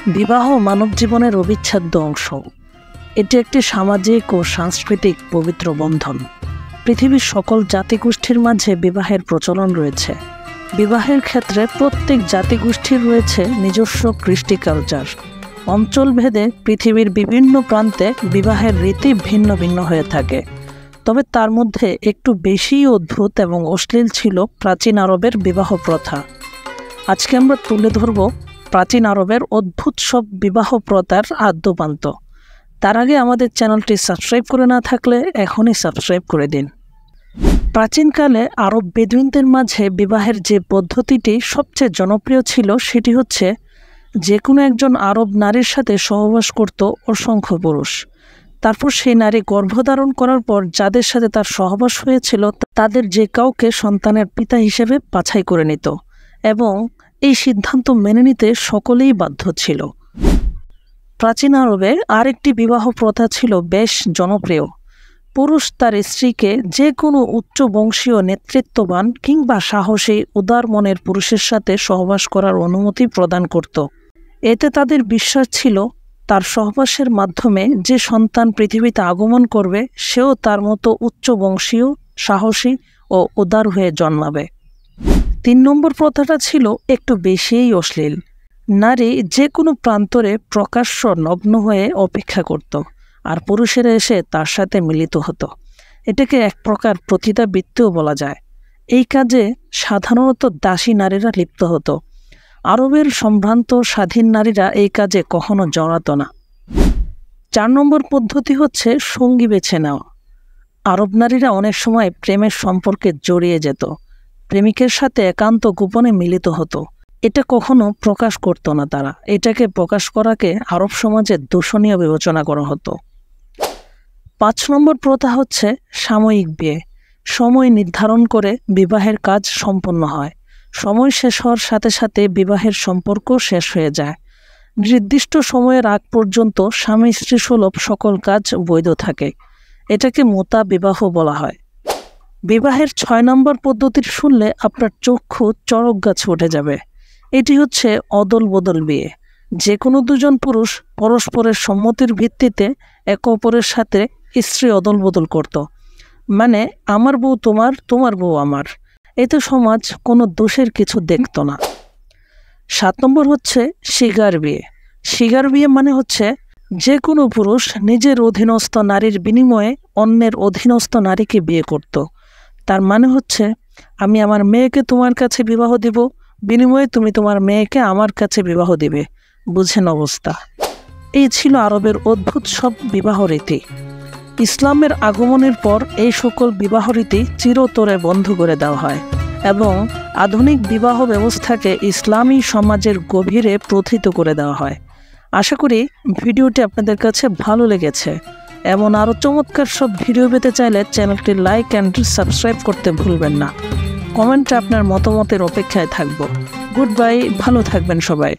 বিবাহ মানব জীবনের অবিচ্ছেদ্য অংশ। এটি একটি সামাজিক ও সাংস্কৃতিক পবিত্র বন্ধন। পৃথিবীর সকল জাতিগোষ্ঠীর মাঝে বিবাহের প্রচলন রয়েছে। বিবাহের ক্ষেত্রে প্রত্যেক জাতিগোষ্ঠীর রয়েছে নিজস্ব কৃষ্টি কালচার। অঞ্চলভেদে পৃথিবীর বিভিন্ন প্রান্তে বিবাহের রীতি ভিন্ন ভিন্ন হয়ে থাকে। তবে তার মধ্যে একটু বেশি অদ্ভুত এবং অশ্লীল ছিল প্রাচীন আরবের বিবাহ প্রথা। আজকে আমরা তুলে ধরব প্রাচীন আরবের অদ্ভুত সব বিবাহ প্রথার আদ্যোপান্ত। তার আগে আমাদের চ্যানেলটি সাবস্ক্রাইব করে না থাকলে এখনই সাবস্ক্রাইব করে দিন। প্রাচীনকালে আরব বেদুইনদের মাঝে বিবাহের যে পদ্ধতিটি সবচেয়ে জনপ্রিয় ছিল সেটি হচ্ছে যে কোনো একজন আরব নারীর সাথে সহবাস করত অসংখ্য পুরুষ। তারপর সেই নারী গর্ভধারণ করার পর যাদের সাথে তার সহবাস হয়েছিল তাদের যে কাউকে সন্তানের পিতা হিসেবে বাছাই করে নিত এবং এই সিদ্ধান্ত মেনে নিতে সকলেই বাধ্য ছিল। প্রাচীন আরবে আরেকটি বিবাহ প্রথা ছিল বেশ জনপ্রিয়। পুরুষ তার স্ত্রীকে যে কোনো উচ্চ বংশীয় নেতৃত্ববান কিংবা সাহসী উদার মনের পুরুষের সাথে সহবাস করার অনুমতি প্রদান করত। এতে তাদের বিশ্বাস ছিল তার সহবাসের মাধ্যমে যে সন্তান পৃথিবীতে আগমন করবে সেও তার মতো উচ্চ বংশীয়, সাহসী ও উদার হয়ে জন্মাবে। ৩ নম্বর প্রথাটা ছিল একটু বেশিই অশ্লীল। নারী যে কোনো প্রান্তরে প্রকাশ্য নগ্ন হয়ে অপেক্ষা করত আর পুরুষেরা এসে তার সাথে মিলিত হতো। এটাকে এক প্রকার পতিতাবৃত্তিও বলা যায়। এই কাজে সাধারণত দাসী নারীরা লিপ্ত হতো। আরবের সম্ভ্রান্ত স্বাধীন নারীরা এই কাজে কখনো জড়াতো না। ৪ নম্বর পদ্ধতি হচ্ছে সঙ্গী বেছে নেওয়া। আরব নারীরা অনেক সময় প্রেমের সম্পর্কে জড়িয়ে যেত। প্রেমিকের সাথে একান্ত গোপনে মিলিত হতো। এটা কখনো প্রকাশ করত না তারা। এটাকে প্রকাশ করাকে আরব সমাজে দূষণীয় বিবেচনা করা হতো। ৫ নম্বর প্রথা হচ্ছে সাময়িক বিয়ে। সময় নির্ধারণ করে বিবাহের কাজ সম্পন্ন হয়। সময় শেষ হওয়ার সাথে সাথে বিবাহের সম্পর্ক শেষ হয়ে যায়। নির্দিষ্ট সময়ের আগ পর্যন্ত স্বামী স্ত্রী সুলভ সকল কাজ বৈধ থাকে। এটাকে মোতা বিবাহ বলা হয়। বিবাহের ৬ নম্বর পদ্ধতির শুনলে আপনার চক্ষু চড়ক গাছে উঠে যাবে। এটি হচ্ছে অদল বদল বিয়ে। যে কোনো দুজন পুরুষ পরস্পরের সম্মতির ভিত্তিতে একে অপরের সাথে স্ত্রী অদল বদল করত। মানে আমার বউ তোমার, তোমার বউ আমার। এতে সমাজ কোনো দোষের কিছু দেখত না। ৭ নম্বর হচ্ছে শিগার বিয়ে। শিগার বিয়ে মানে হচ্ছে যে কোনো পুরুষ নিজের অধীনস্থ নারীর বিনিময়ে অন্যের অধীনস্থ নারীকে বিয়ে করত। তার মানে হচ্ছে আমি আমার মেয়েকে তোমার কাছে বিবাহ দিব, বিনিময়ে তুমি তোমার মেয়েকে আমার কাছে বিবাহ দিবে। বুঝেন অবস্থা। এই ছিল আরবের অদ্ভুত সব বিবাহ রীতি। ইসলামের আগমনের পর এই সকল বিবাহ রীতি চিরতরে বন্ধ করে দেওয়া হয় এবং আধুনিক বিবাহ ব্যবস্থাকে ইসলামী সমাজের গভীরে প্রথিত করে দেওয়া হয়। আশা করি ভিডিওটি আপনাদের কাছে ভালো লেগেছে। এমন আরও চমৎকার সব ভিডিও পেতে চাইলে চ্যানেলটি লাইক অ্যান্ড সাবস্ক্রাইব করতে ভুলবেন না। কমেন্টে আপনার মতামতের অপেক্ষায় থাকব। গুড বাই, ভালো থাকবেন সবাই।